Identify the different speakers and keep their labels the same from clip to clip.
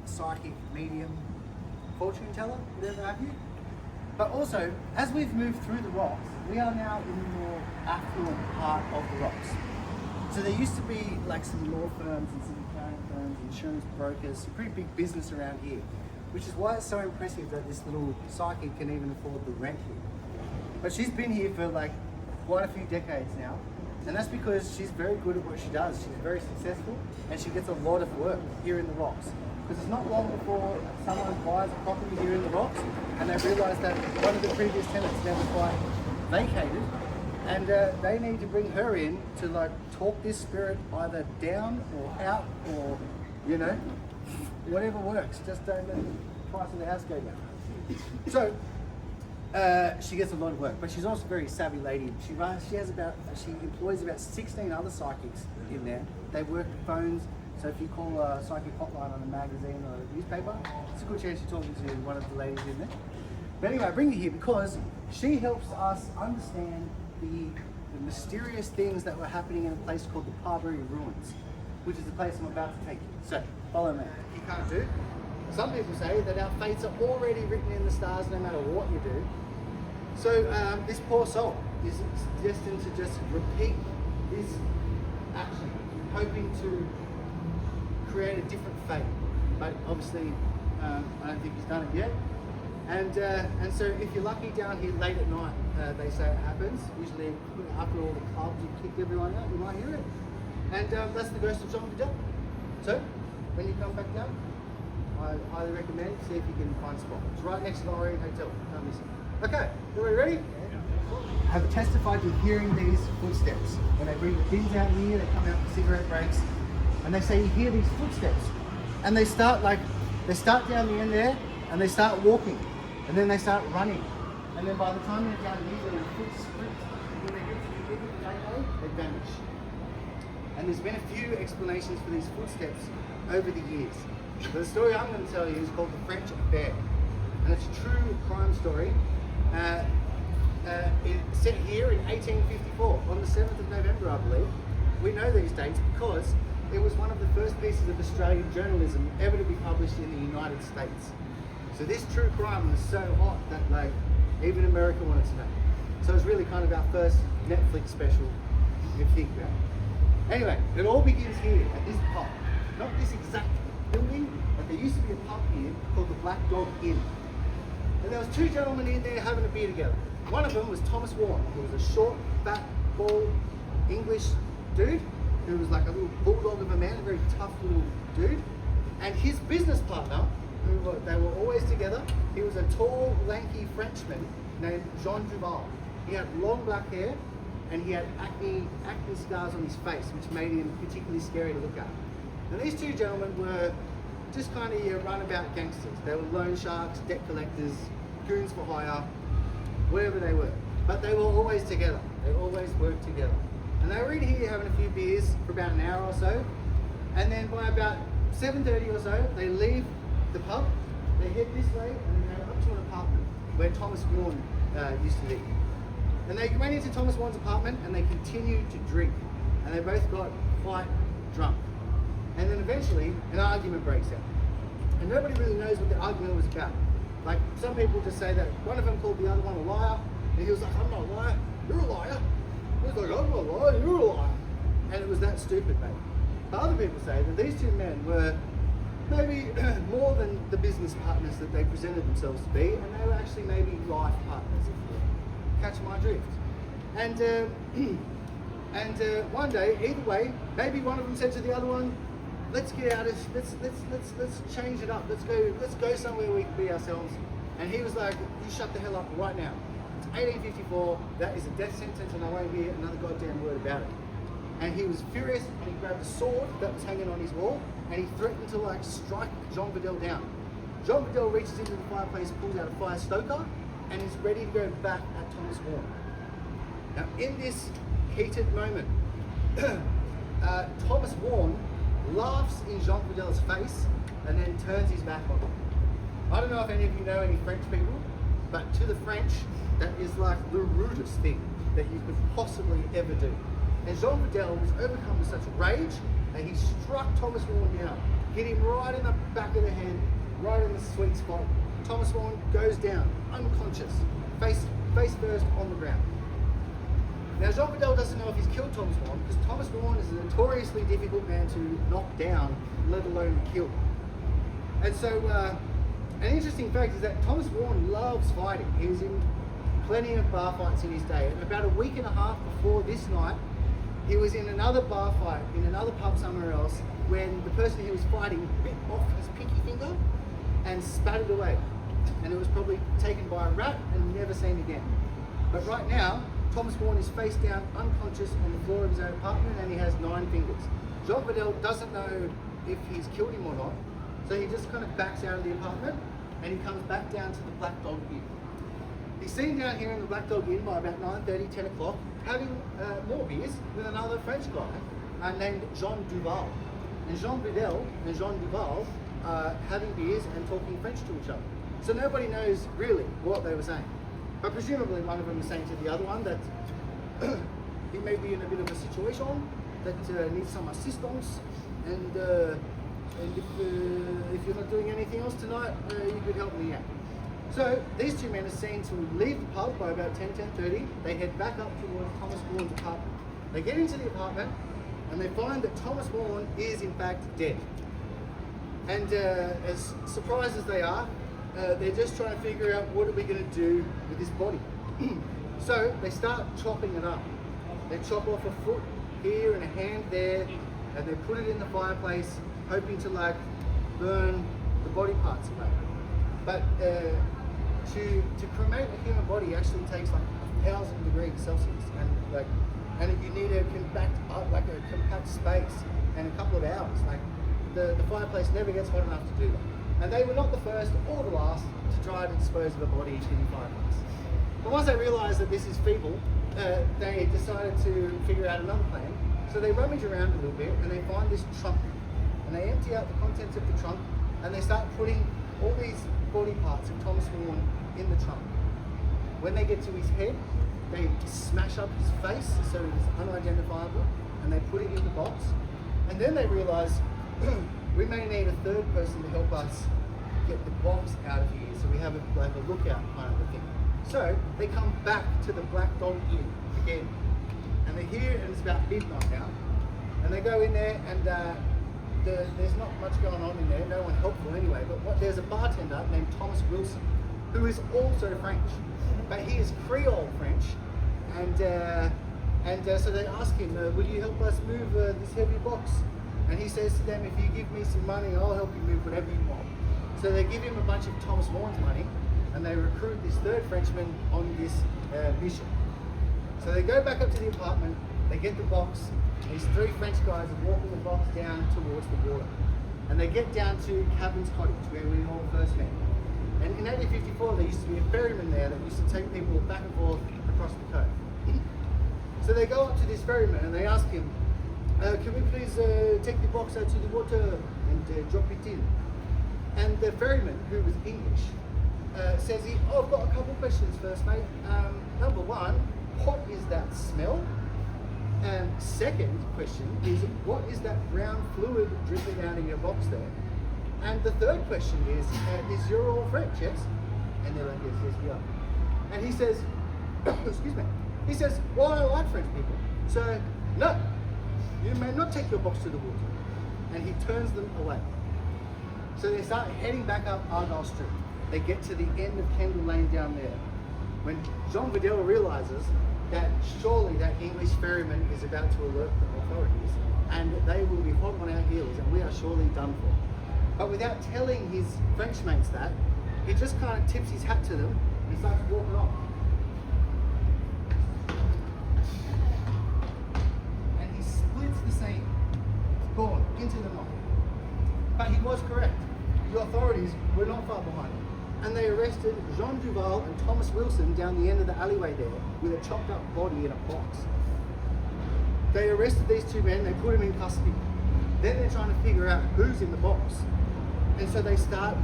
Speaker 1: psychic, medium, fortune teller, whatever have you. But also, as we've moved through the rocks, we are now in the more affluent part of the rocks. So there used to be like some law firms and some accounting firms, insurance brokers, some pretty big business around here, which is why it's so impressive that this little psychic can even afford the rent here. But she's been here for like quite a few decades now, and that's because she's very good at what she does. She's very successful, and she gets a lot of work here in the rocks. Because it's not long before someone buys a property here in the rocks, and they realise that one of the previous tenants never quite vacated, and they need to bring her in to like talk this spirit either down or out, or you know, whatever works. Just don't let the price of the house go down. So she gets a lot of work, but she's also a very savvy lady. She employs about 16 other psychics in there. They work the phones. So if you call a psychic hotline on a magazine or a newspaper, it's a good chance you're talking to one of the ladies in there. But anyway, I bring you here because she helps us understand the mysterious things that were happening in a place called the Parbury Ruins, which is the place I'm about to take you. So, follow me. You can't do. Some people say that our fates are already written in the stars no matter what you do. So this poor soul is destined to just repeat this action, hoping to create a different fate. But obviously, I don't think he's done it yet. And so if you're lucky down here late at night, they say it happens. Usually after all the clubs you've kicked everyone out, you might hear it. And that's the ghost of John Vidal. So when you come back down, I highly recommend see if you can find a spot. It's right next to the Orient Hotel. Don't miss it. Okay, everybody ready? Yeah. Have testified to hearing these footsteps. When they bring the bins out here, they come out for cigarette breaks, and they say you hear these footsteps, and they start down the end there, and they start walking, and then they start running, and then by the time they're down here, they're in foot sprint. When they get to the end of the gateway, they vanish. And there's been a few explanations for these footsteps over the years. But the story I'm going to tell you is called the French Affair, and it's a true crime story. It's set here in 1854, on the 7th of November, I believe. We know these dates because it was one of the first pieces of Australian journalism ever to be published in the United States. So this true crime was so hot that like even America wanted to know. So it's really kind of our first Netflix special, if you think about it. Anyway, it all begins here at this pub. Not this exact building, but there used to be a pub here called the Black Dog Inn. And there was two gentlemen in there having a beer together. One of them was Thomas Warren, who was a short, fat, bald English dude, who was like a little bulldog of a man, a very tough little dude. And his business partner, they were always together, he was a tall, lanky Frenchman named Jean Duval. He had long black hair, and he had acne scars on his face, which made him particularly scary to look at. And these two gentlemen were just kind of your runabout gangsters. They were loan sharks, debt collectors, goons for hire, whatever they were. But they were always together. They always worked together. And they were in here having a few beers for about an hour or so. And then by about 7:30 or so, they leave the pub, they head this way, and they go up to an apartment where Thomas Warren used to live. And they went into Thomas Warren's apartment and they continued to drink. And they both got quite drunk. And then eventually, an argument breaks out. And nobody really knows what the argument was about. Like, some people just say that one of them called the other one a liar, and he was like, I'm not a liar, you're a liar. He was like, I'm not a liar, you're a liar. And it was that stupid, mate. But other people say that these two men were maybe more than the business partners that they presented themselves to be, and they were actually maybe life partners, if you catch my drift. And one day, either way, maybe one of them said to the other one, let's get out of this, let's change it up, let's go somewhere we can be ourselves. And he was like, you shut the hell up right now. It's 1854, that is a death sentence, and I won't hear another goddamn word about it. And he was furious, and he grabbed a sword that was hanging on his wall, and he threatened to like strike Jean Vidal down. Jean Vidal reaches into the fireplace, pulls out a fire stoker, and is ready to go back at Thomas Warren. Now in this heated moment, Thomas Warren laughs in Jean Vidal's face and then turns his back on him. I don't know if any of you know any French people, but to the French, that is like the rudest thing that you could possibly ever do. And Jean Vidal was overcome with such rage that he struck Thomas Warren down hit him right in the back of the head, right in the sweet spot. Thomas Vaughan goes down, unconscious, face first on the ground. Now, Jean Vidal doesn't know if he's killed Thomas Vaughan, because Thomas Vaughan is a notoriously difficult man to knock down, let alone kill. And so, an interesting fact is that Thomas Vaughan loves fighting. He was in plenty of bar fights in his day. And about a week and a half before this night, he was in another bar fight in another pub somewhere else when the person he was fighting bit off his pinky finger and spat it away. And it was probably taken by a rat and never seen again. But right now, Thomas Vaughan is face down, unconscious on the floor of his own apartment, and he has 9 fingers. Jean Vidal doesn't know if he's killed him or not, so he just kind of backs out of the apartment and he comes back down to the Black Dog Inn. He's sitting down here in the Black Dog Inn by about 9:30, 10 o'clock, having more beers with another French guy named Jean Duval. And Jean Vidal and Jean Duval are having beers and talking French to each other. So nobody knows really what they were saying. But presumably one of them is saying to the other one that he may be in a bit of a situation that needs some assistance, and if you're not doing anything else tonight, you could help me out. So these two men are seen to leave the pub by about 10:30. They head back up towards Thomas Vaughan's apartment. They get into the apartment and they find that Thomas Vaughan is in fact dead. And as surprised as they are, they're just trying to figure out what are we going to do with this body. So they start chopping it up. They chop off a foot here and a hand there, and they put it in the fireplace, hoping to like burn the body parts away. But to cremate a human body actually takes like 1,000 degrees Celsius, and you need a compact space and a couple of hours. Like the fireplace never gets hot enough to do that. And they were not the first or the last to try to dispose of a body in the fireplace. But once they realised that this is feeble, they decided to figure out another plan. So they rummage around a little bit and they find this trunk. And they empty out the contents of the trunk and they start putting all these body parts of Thomas Vaughan in the trunk. When they get to his head, they smash up his face so he's unidentifiable, and they put it in the box. And then they realise we may need a third person to help us get the box out of here, so we have a lookout kind of a thing. So they come back to the Black Dog Inn again, and they're here, and it's about midnight now. And they go in there, and there's not much going on in there, no one helpful anyway. But there's a bartender named Thomas Wilson, who is also French, but he is Creole French, and so they ask him, "Will you help us move this heavy box?" And he says to them, "If you give me some money, I'll help you move whatever you want." So they give him a bunch of Thomas Vaughan's money, and they recruit this third Frenchman on this mission. So they go back up to the apartment, they get the box, these 3 French guys are walking the box down towards the water. And they get down to Cabin's cottage, where we all first met. And in 1854, there used to be a ferryman there that used to take people back and forth across the cove. So they go up to this ferryman and they ask him, "Can we please take the box out to the water and drop it in?" And the ferryman, who was English, says, "I've got a couple of questions first, mate. Number one, what is that smell? And second question is, what is that brown fluid dripping out of your box there? And the third question is you're all French, yes?" And they're like, yes, we are. And he says, excuse me, he says, "Well, I don't like French people. So, no, you may not take your box to the water." And he turns them away. So they start heading back up Argyle Street. They get to the end of Kendall Lane down there, when Jean Vidal realises that surely that English ferryman is about to alert the authorities, and they will be hot on our heels, and we are surely done for. But without telling his French mates that, he just kind of tips his hat to them and starts walking off. And he splits the scene, gone into the night. But he was correct. The authorities were not far behind him. And they arrested Jean Duval and Thomas Wilson down the end of the alleyway there with a chopped up body in a box. They arrested these 2 men, they put them in custody. Then they're trying to figure out who's in the box. And so they start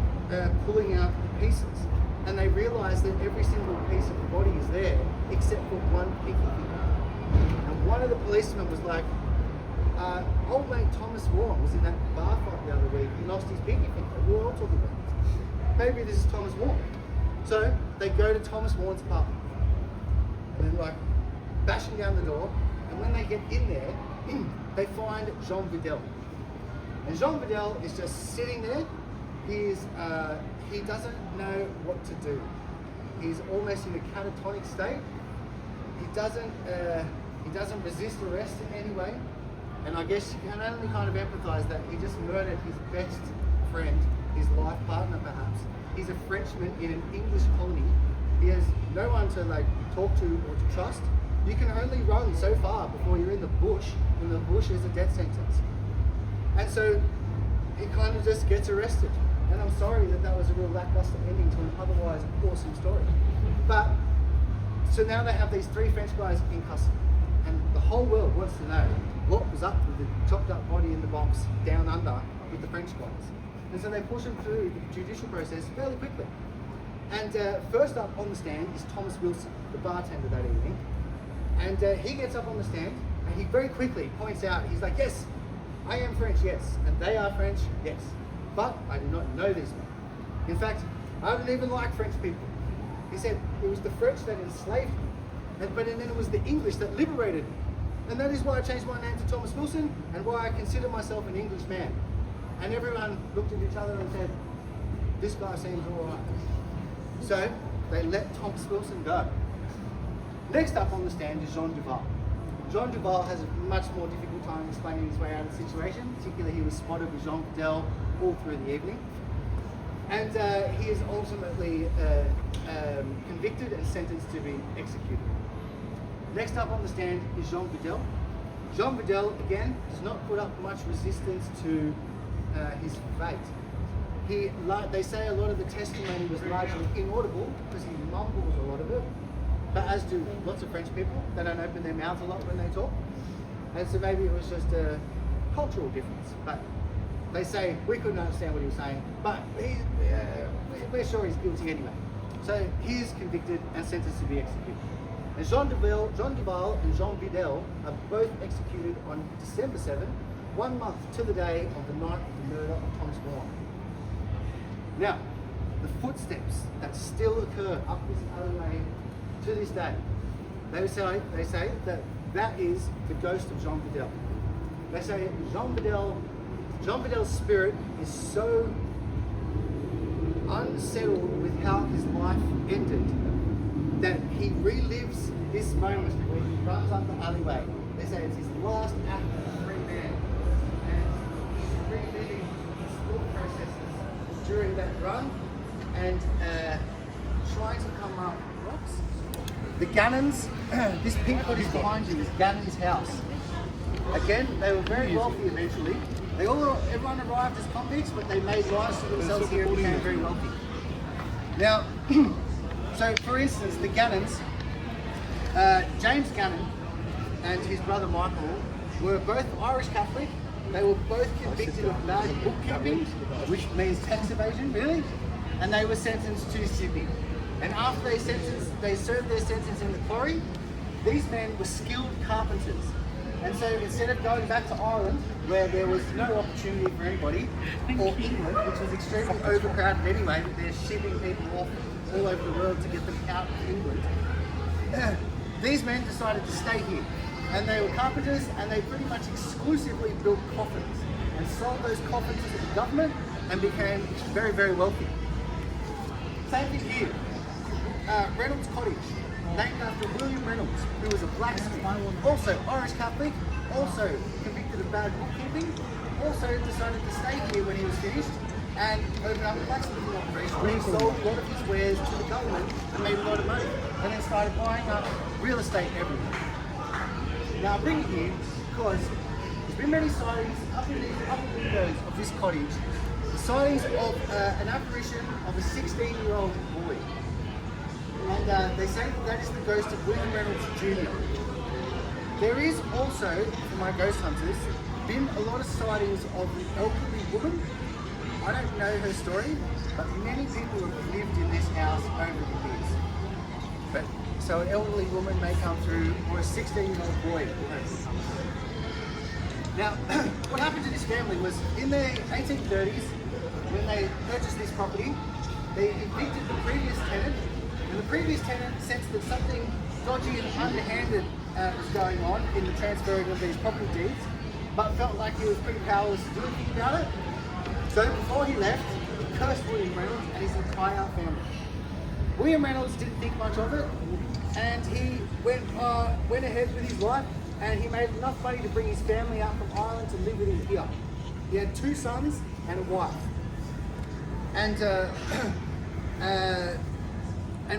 Speaker 1: pulling out the pieces. And they realise that every single piece of the body is there except for one pinky finger. And one of the policemen was like, old mate Thomas Warren was in that bar fight the other week. He lost his pinky finger. We were all talking about it. Maybe this is Thomas Warren. So they go to Thomas Warren's apartment. And they're like bashing down the door. And when they get in there, they find Jean Vidal. And Jean Vidal is just sitting there. He doesn't know what to do. He's almost in a catatonic state. He doesn't resist arrest in any way. And I guess you can only kind of empathize that he just murdered his best friend, his life partner perhaps. He's a Frenchman in an English colony. He has no one to like talk to or to trust. You can only run so far before you're in the bush. In the bush is a death sentence. And so he kind of just gets arrested. And I'm sorry that was a real lackluster ending to an otherwise awesome story. But so now they have these 3 French guys in custody. And the whole world wants to know what was up with the chopped up body in the box down under with the French guys. And so they push him through the judicial process fairly quickly. And first up on the stand is Thomas Wilson, the bartender that evening. And he gets up on the stand and he very quickly points out, he's like, yes, I am French, yes. And they are French, yes. But I do not know these men. In fact, I don't even like French people. He said it was the French that enslaved me, but then it was the English that liberated me. And that is why I changed my name to Thomas Wilson and why I consider myself an English man. And everyone looked at each other and said, this guy seems all right. So they let Thomas Wilson go. Next up on the stand is Jean Duval. Jean Duval has a much more difficult time explaining his way out of the situation. Particularly, he was spotted with Jean Vidal all through the evening. And he is ultimately convicted and sentenced to be executed. Next up on the stand is Jean Vidal. Jean Vidal, again, does not put up much resistance to his fate. They say a lot of the testimony was largely inaudible because he mumbles a lot of it, but as do lots of French people. They don't open their mouths a lot when they talk. And so maybe it was just a cultural difference. But they say we couldn't understand what he was saying, but we're sure he's guilty anyway. So he is convicted and sentenced to be executed. And Jean Duval and Jean Vidal are both executed on December 7, 1 month to the day of the night of the murder of Thomas Warren. Now, the footsteps that still occur up this alleyway to this day, they say that is the ghost of Jean Vidal. They say Jean Vidal's spirit is so unsettled with how his life ended that he relives this moment where he runs up the alleyway. They say it's his last act as a free man, and he's reliving his thought processes during that run and trying to come up. The Gannons, this pink body behind you is Gannon's house. Again, they were very wealthy eventually. Everyone arrived as convicts, but they made lives for themselves here and became very wealthy. Now, so for instance, the Gannons, James Gannon and his brother Michael were both Irish Catholic. They were both convicted of bad bookkeeping, which means tax evasion, really, and they were sentenced to Sydney. And after they served their sentence in the quarry, these men were skilled carpenters. And so instead of going back to Ireland, where there was no opportunity for anybody, or England, which was extremely overcrowded anyway, but they're shipping people off all over the world to get them out of England, these men decided to stay here. And they were carpenters, and they pretty much exclusively built coffins and sold those coffins to the government and became very, very wealthy. Same thing here. Reynolds Cottage, named after William Reynolds, who was a blacksmith, also Irish Catholic, also convicted of bad bookkeeping, also decided to stay here when he was finished and opened up a blacksmithing operation where he sold a lot of his wares to the government and made a lot of money, and then started buying up real estate everywhere. Now I bring it here because there's been many sightings up in these upper windows of this cottage, the sightings of an apparition of a 16-year-old boy. And they say that is the ghost of William Reynolds Jr. There is also, for my ghost hunters, been a lot of sightings of an elderly woman. I don't know her story, but many people have lived in this house over the years. But so an elderly woman may come through, or a 16-year-old boy will come through. Now, what happened to this family was in the 1830s, when they purchased this property, they evicted the previous tenant, and the previous tenant sensed that something dodgy and underhanded was going on in the transferring of these property deeds, but felt like he was pretty powerless to do anything about it. So before he left, he cursed William Reynolds and his entire family. William Reynolds didn't think much of it, and he went ahead with his life, and he made enough money to bring his family out from Ireland to live with him here. He had 2 sons and a wife. And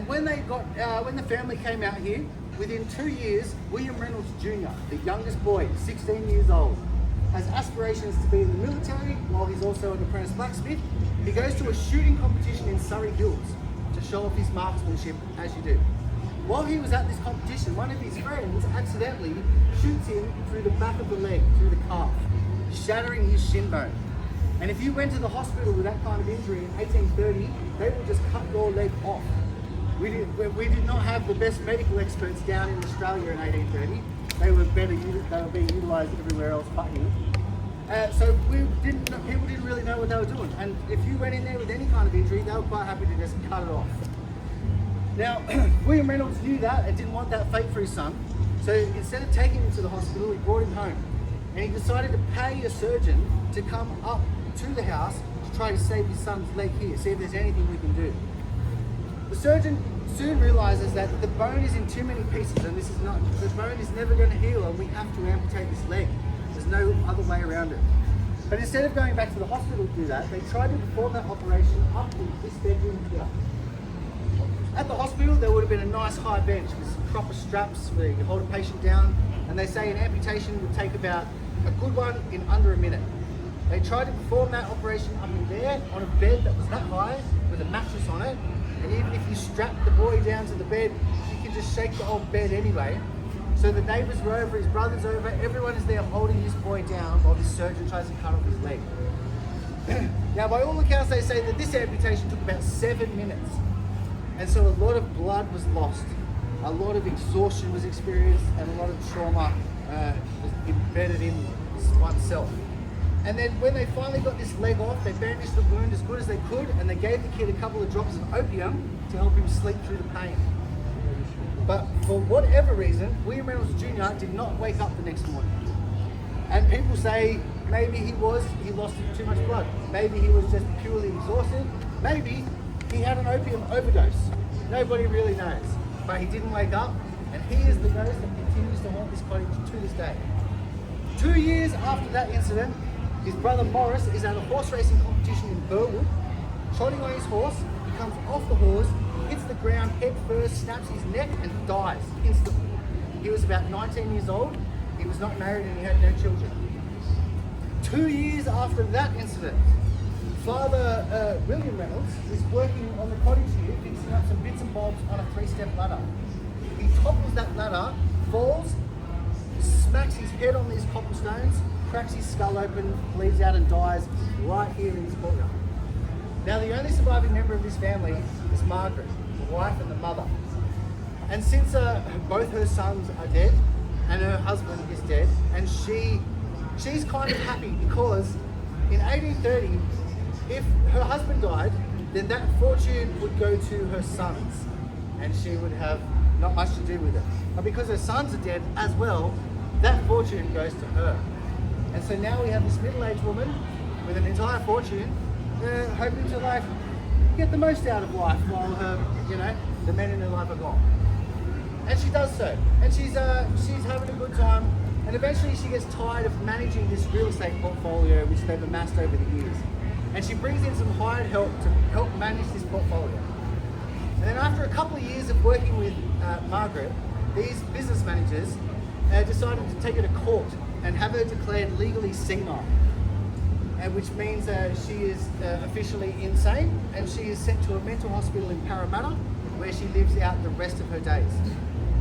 Speaker 1: when the family came out here, within 2 years, William Reynolds Jr., the youngest boy, 16 years old, has aspirations to be in the military while he's also an apprentice blacksmith. He goes to a shooting competition in Surrey Hills to show off his marksmanship, as you do. While he was at this competition, one of his friends accidentally shoots him through the back of the leg, through the calf, shattering his shin bone. And if you went to the hospital with that kind of injury in 1830, they would just cut your leg off. We did not have the best medical experts down in Australia in 1830. They were being utilised everywhere else but here. So people didn't really know what they were doing. And if you went in there with any kind of injury, they were quite happy to just cut it off. Now, William Reynolds knew that and didn't want that fate for his son. So instead of taking him to the hospital, he brought him home. And he decided to pay a surgeon to come up to the house to try to save his son's leg here, see if there's anything we can do. The surgeon soon realizes that the bone is in too many pieces, and the bone is never going to heal, and we have to amputate this leg. There's no other way around it. But instead of going back to the hospital to do that, they tried to perform that operation up in this bedroom here. At the hospital, there would have been a nice high bench with some proper straps where you can hold a patient down, and they say an amputation would take about a good one in under a minute. They tried to perform that operation up in there on a bed that was that high with a mattress on it, and even if you strap the boy down to the bed, you can just shake the whole bed anyway. So the neighbours were over, his brother's over, everyone is there holding this boy down while this surgeon tries to cut off his leg. Now, by all accounts, they say that this amputation took about 7 minutes. And so a lot of blood was lost, a lot of exhaustion was experienced, and a lot of trauma was embedded in oneself. And then when they finally got this leg off, they bandaged the wound as good as they could, and they gave the kid a couple of drops of opium to help him sleep through the pain. But for whatever reason, William Reynolds Jr. did not wake up the next morning. And people say maybe he lost too much blood. Maybe he was just purely exhausted. Maybe he had an opium overdose. Nobody really knows. But he didn't wake up, and he is the ghost that continues to haunt this cottage to this day. 2 years after that incident, his brother Morris is at a horse racing competition in Burwood. Trotting on his horse, he comes off the horse, hits the ground head first, snaps his neck, and dies instantly. He was about 19 years old, he was not married, and he had no children. 2 years after that incident, Father William Reynolds is working on the cottage here, fixing up some bits and bobs on a 3-step ladder. He topples that ladder, falls, smacks his head on these cobblestones, cracks his skull open, bleeds out and dies right here in this courtyard. Now, the only surviving member of this family is Margaret, the wife and the mother. And since both her sons are dead and her husband is dead, and she's kind of happy because in 1830, if her husband died, then that fortune would go to her sons, and she would have not much to do with it. But because her sons are dead as well, that fortune goes to her. And so now we have this middle-aged woman with an entire fortune, hoping to get the most out of life while the men in her life are gone. And she does so, and she's having a good time. And eventually she gets tired of managing this real estate portfolio which they've amassed over the years. And she brings in some hired help to help manage this portfolio. And then after a couple of years of working with Margaret, these business managers decided to take her to court and have her declared legally senile, which means she is officially insane, and she is sent to a mental hospital in Parramatta, where she lives out the rest of her days.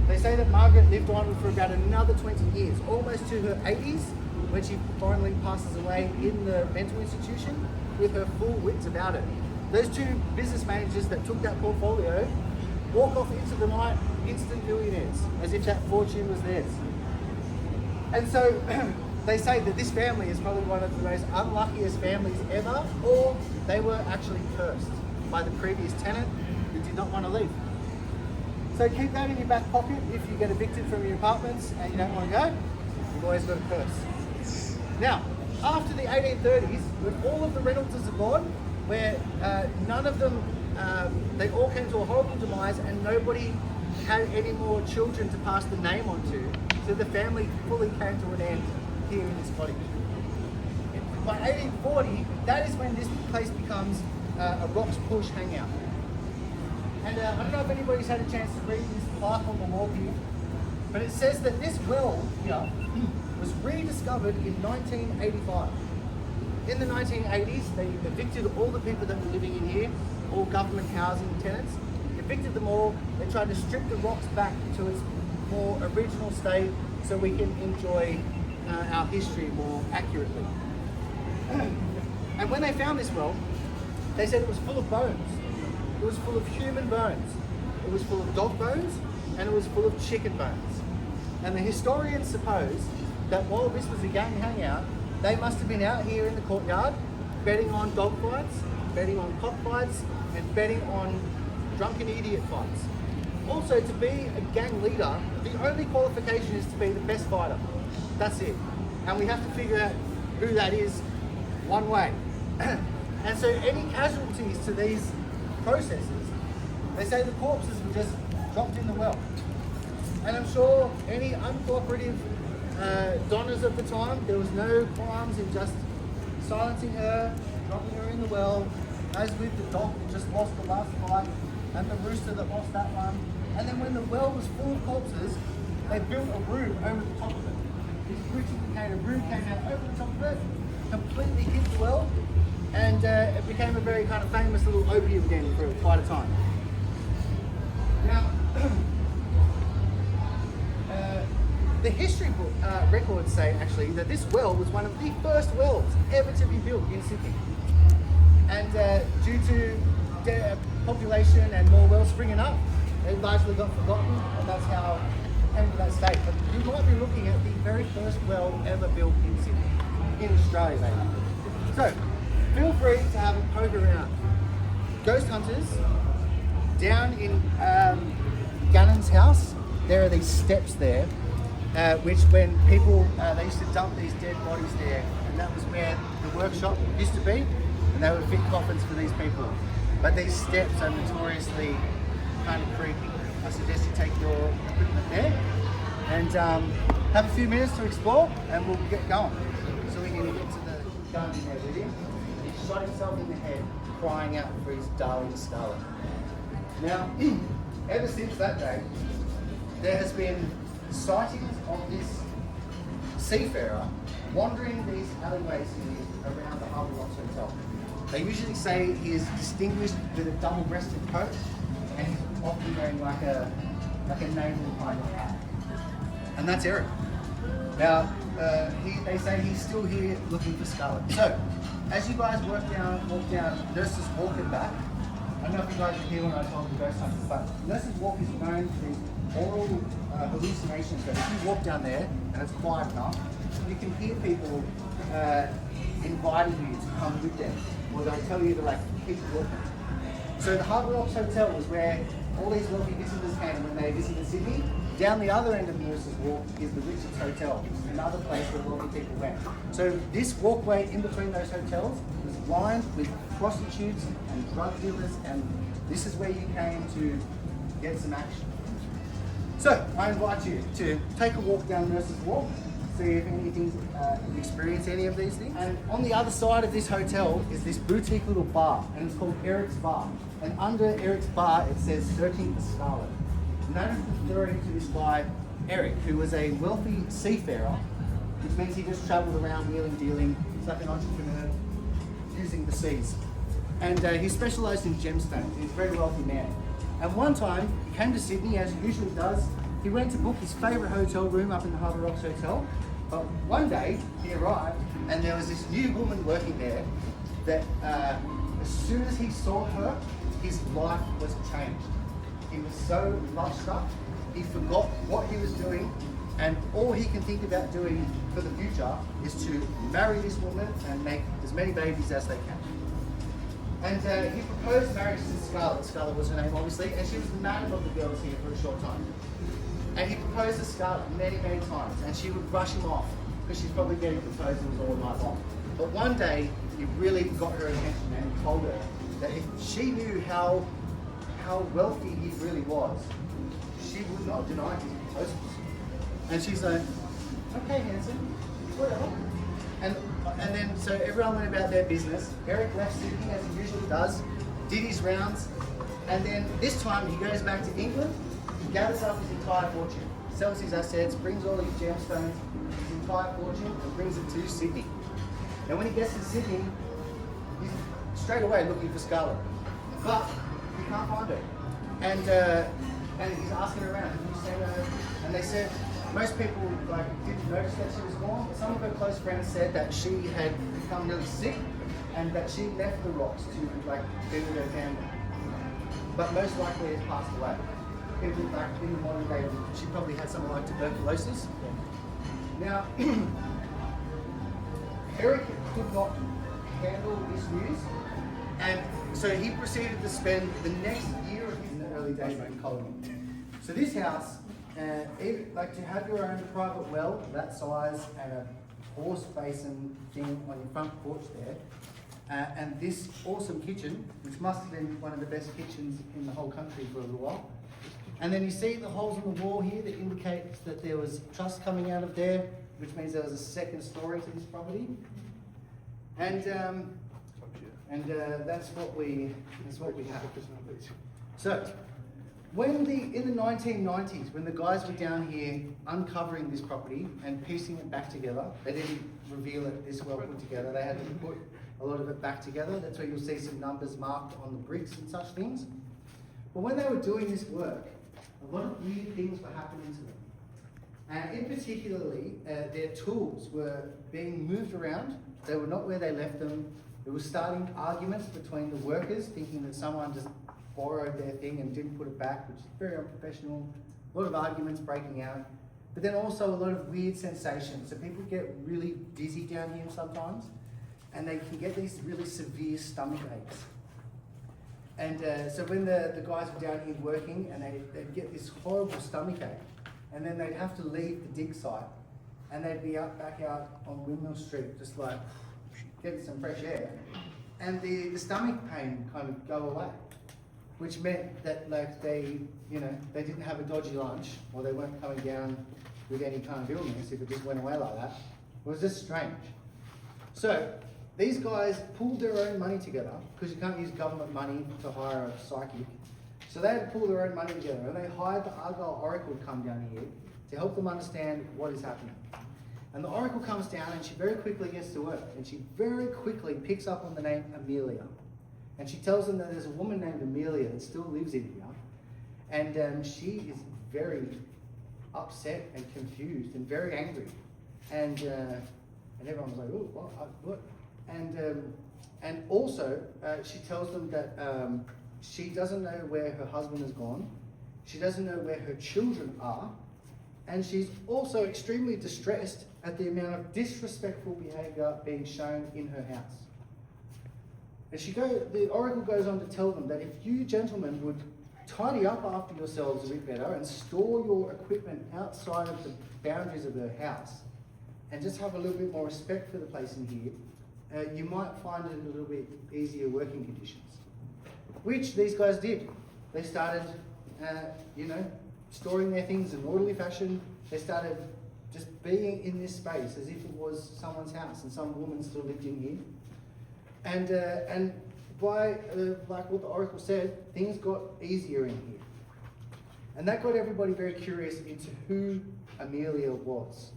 Speaker 1: They say that Margaret lived on for about another 20 years, almost to her 80s, when she finally passes away in the mental institution with her full wits about her. Those two business managers that took that portfolio walk off into the night instant millionaires, as if that fortune was theirs. And so they say that this family is probably one of the most unluckiest families ever, or they were actually cursed by the previous tenant who did not want to leave. So keep that in your back pocket if you get evicted from your apartments and you don't want to go. You've always got a curse. Now, after the 1830s, when all of the Reynoldses are gone, where none of them, they all came to a horrible demise and nobody had any more children to pass the name on to, so the family fully came to an end here in this cottage. By 1840, that is when this place becomes a Rocks Push hangout. And I don't know if anybody's had a chance to read this plaque on the wall here, but it says that this well here was rediscovered in 1985. In the 1980s, they evicted all the people that were living in here, all government housing tenants, evicted them all. They tried to strip the rocks back to its more original state so we can enjoy our history more accurately. And when they found this well, they said it was full of bones. It was full of human bones. It was full of dog bones, and it was full of chicken bones. And the historians suppose that while this was a gang hangout, they must have been out here in the courtyard betting on dog fights, betting on cockfights, and betting on drunken idiot fights. Also, to be a gang leader, the only qualification is to be the best fighter. That's it. And we have to figure out who that is one way. And so any casualties to these processes, they say the corpses were just dropped in the well. And I'm sure any uncooperative donners of the time, there was no qualms in just silencing her, dropping her in the well, as with the dog that just lost the last fight, and the rooster that lost that one. And then when the well was full of corpses, they built a room over the top of it. This British room came out over the top of it, completely hit the well, and it became a very kind of famous little opium den for quite a time. Now, the history book, records say actually that this well was one of the first wells ever to be built in Sydney. And due to population and more wells springing up, it largely got forgotten, and that's how it came to that state. But you might be looking at the very first well ever built in Sydney, in Australia maybe. So, feel free to have a poke around. Ghost hunters, down in Gannon's house, there are these steps there, which when people, they used to dump these dead bodies there, and that was where the workshop used to be, and they would fit coffins for these people. But these steps are notoriously kind of creepy. I suggest you take your equipment there and have a few minutes to explore, and we'll get going. So we can get to the gun in there with him. He shot himself in the head, crying out for his darling Scarlet. Now, ever since that day, there has been sightings of this seafarer wandering these alleyways here around the Harbour Rocks Hotel. They usually say he is distinguished with a double-breasted coat, and he's often wearing like a naval kind of hat. And that's Eric. Now, they say he's still here looking for Scarlet. So, as you guys walk down Nurses Walk and back, I don't know if you guys are here when I told the ghost hunters, but Nurses Walk is known for these oral hallucinations. That if you walk down there and it's quiet enough, you can hear people inviting you to come with them, or they'll tell you to like keep walking. So the Harbour Rocks Hotel was where all these wealthy visitors came when they visited Sydney. Down the other end of Nurses Walk is the Richards Hotel, another place where wealthy people went. So this walkway in between those hotels was lined with prostitutes and drug dealers, and this is where you came to get some action. So I invite you to take a walk down Nurses Walk, see if anything, you experience any of these things. And on the other side of this hotel is this boutique little bar, and it's called Eric's Bar. And under Eric's Bar, it says Searching for Scarlet. And that is referring to this guy, Eric, who was a wealthy seafarer, which means he just traveled around wheeling, dealing. He's like an entrepreneur using the seas. And he specialized in gemstones. He's a very wealthy man. And one time, he came to Sydney, as he usually does. He went to book his favorite hotel room up in the Harbour Rocks Hotel. But one day, he arrived, and there was this new woman working there that as soon as he saw her, his life was changed. He was so love-struck, he forgot what he was doing, And all he can think about doing for the future is to marry this woman and make as many babies as they can. And he proposed marriage to Scarlett. Scarlett was her name, obviously, and she was the madam of the girls here for a short time. And he proposed to Scarlett many, many times, and she would brush him off because she's probably getting proposals all night long. But one day, he really got her attention and he told her that if she knew how wealthy he really was, she would not deny his proposals. And she's like, okay, handsome, whatever. And then, so everyone went about their business. Eric left Sydney, as he usually does, did his rounds, and then this time he goes back to England, he gathers up his entire fortune, sells his assets, brings all his gemstones, his entire fortune, and brings it to Sydney. And when he gets to Sydney, he's straight away looking for Scarlett, but he can't find her. And he's asking around, have you seen her? And they said, most people didn't notice that she was gone, but some of her close friends said that she had become really sick and that she left the rocks to be with her family. But most likely has passed away. In the modern day, she probably had something like tuberculosis. Now, Eric could not handle this news, and so he proceeded to spend the next year of his early days in colony. So this house, to have your own private well that size and a horse basin thing on your front porch there, and this awesome kitchen, which must have been one of the best kitchens in the whole country for a little while. And then you see the holes in the wall here that indicates that there was truss coming out of there, which means there was a second story to this property. And that's what we have. So, in the 1990s, when the guys were down here uncovering this property and piecing it back together, they didn't reveal it this well put together. They had to put a lot of it back together. That's where you'll see some numbers marked on the bricks and such things. But when they were doing this work, a lot of weird things were happening to them. And in particularly, their tools were being moved around. They were not where they left them. It was starting arguments between the workers, thinking that someone just borrowed their thing and didn't put it back, which is very unprofessional. A lot of arguments breaking out. But then also a lot of weird sensations. So people get really dizzy down here sometimes, and they can get these really severe stomach aches. And so when the guys were down here working, and they'd get this horrible stomach ache, and then they'd have to leave the dig site, and they'd be back out on Windmill Street, just getting some fresh air, and the stomach pain kind of go away, which meant that they didn't have a dodgy lunch, or they weren't coming down with any kind of illness if it just went away like that. It was just strange. So these guys pulled their own money together, because you can't use government money to hire a psychic. So they had to pull their own money together, and they hired the Argyle Oracle to come down here to help them understand what is happening. And the Oracle comes down, and she very quickly gets to work, and she very quickly picks up on the name Amelia. And she tells them that there's a woman named Amelia that still lives in here, and she is very upset and confused and very angry. And everyone was like, oh, what? And also, she tells them that she doesn't know where her husband has gone. She doesn't know where her children are. And she's also extremely distressed at the amount of disrespectful behaviour being shown in her house. And the Oracle goes on to tell them that if you gentlemen would tidy up after yourselves a bit better and store your equipment outside of the boundaries of her house, and just have a little bit more respect for the place in here, you might find it a little bit easier working conditions. Which these guys did. They started, storing their things in an orderly fashion. They started just being in this space as if it was someone's house and some woman still lived in here. And by, like what the Oracle said, things got easier in here. And that got everybody very curious into who Amelia was.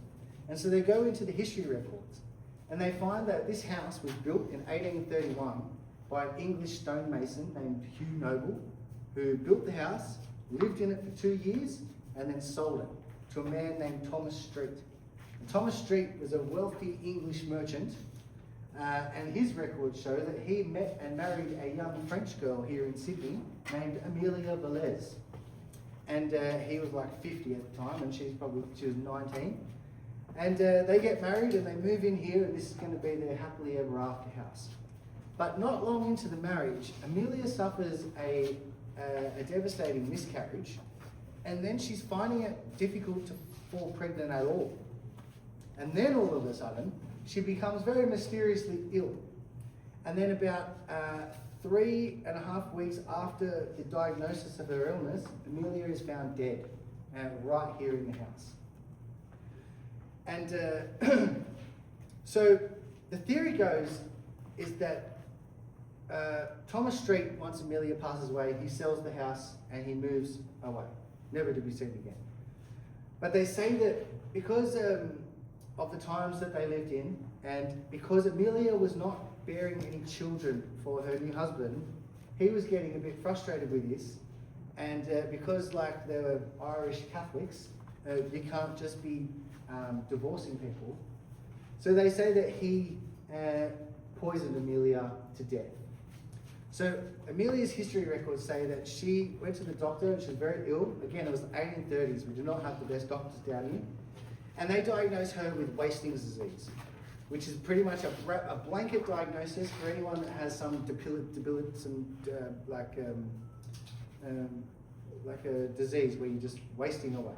Speaker 1: And so they go into the history records, and they find that this house was built in 1831 by an English stonemason named Hugh Noble, who built the house, lived in it for 2 years, and then sold it to a man named Thomas Street. And Thomas Street was a wealthy English merchant, and his records show that he met and married a young French girl here in Sydney named Amelia Velez. and he was like 50 at the time, and she was 19. And they get married and they move in here, and this is going to be their happily ever after house. But not long into the marriage, Amelia suffers a devastating miscarriage, and then she's finding it difficult to fall pregnant at all. And then all of a sudden, she becomes very mysteriously ill. And then about 3.5 weeks after the diagnosis of her illness, Amelia is found dead, right here in the house. And so the theory goes is that Thomas Street, once Amelia passes away, he sells the house and he moves away, never to be seen again. But they say that because of the times that they lived in, and because Amelia was not bearing any children for her new husband, he was getting a bit frustrated with this. And because like they were Irish Catholics, you can't just be divorcing people. So they say that he poisoned Amelia to death. So Amelia's history records say that she went to the doctor and she was very ill. Again, it was the 1830s. We do not have the best doctors down here. And they diagnosed her with Wasting's disease, which is pretty much a blanket diagnosis for anyone that has some like a disease where you're just wasting away.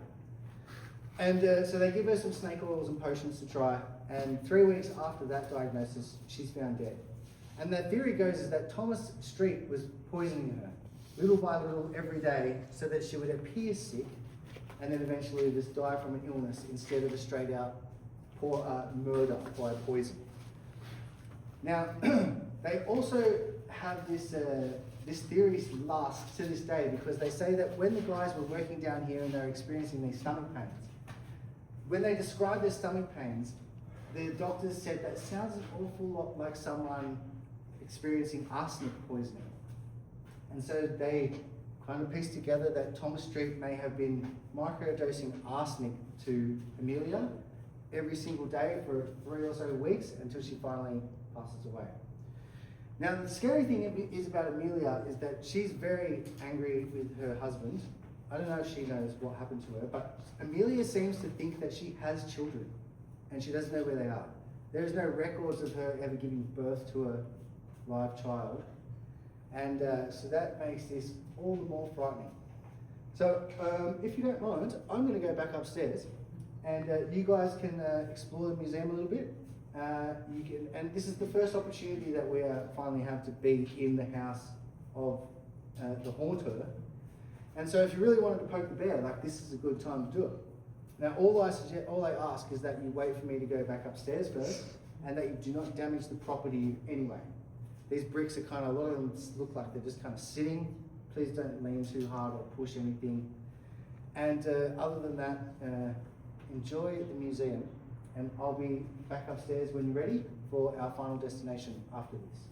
Speaker 1: And so they give her some snake oils and potions to try, and 3 weeks after that diagnosis, she's found dead. And the theory goes is that Thomas Street was poisoning her, little by little, every day, so that she would appear sick, and then eventually just die from an illness instead of a straight out murder by poison. Now, they also have this theory lasts to this day, because they say that when the guys were working down here and they're experiencing these stomach pains, when they described their stomach pains, the doctors said that sounds an awful lot like someone experiencing arsenic poisoning. And so they kind of pieced together that Thomas Street may have been microdosing arsenic to Amelia every single day for 3 or so weeks until she finally passes away. Now, the scary thing is about Amelia is that she's very angry with her husband. I don't know if she knows what happened to her, but Amelia seems to think that she has children and she doesn't know where they are. There's no records of her ever giving birth to a live child. And so that makes this all the more frightening. So if you don't mind, I'm going to go back upstairs, and you guys can explore the museum a little bit. And this is the first opportunity that we finally have to be in the house of the haunter. And so if you really wanted to poke the bear, like, this is a good time to do it. Now, all I ask is that you wait for me to go back upstairs first, and that you do not damage the property anyway. These bricks are kind of, a lot of them look like they're just kind of sitting. Please don't lean too hard or push anything. And other than that, enjoy the museum, and I'll be back upstairs when you're ready for our final destination after this.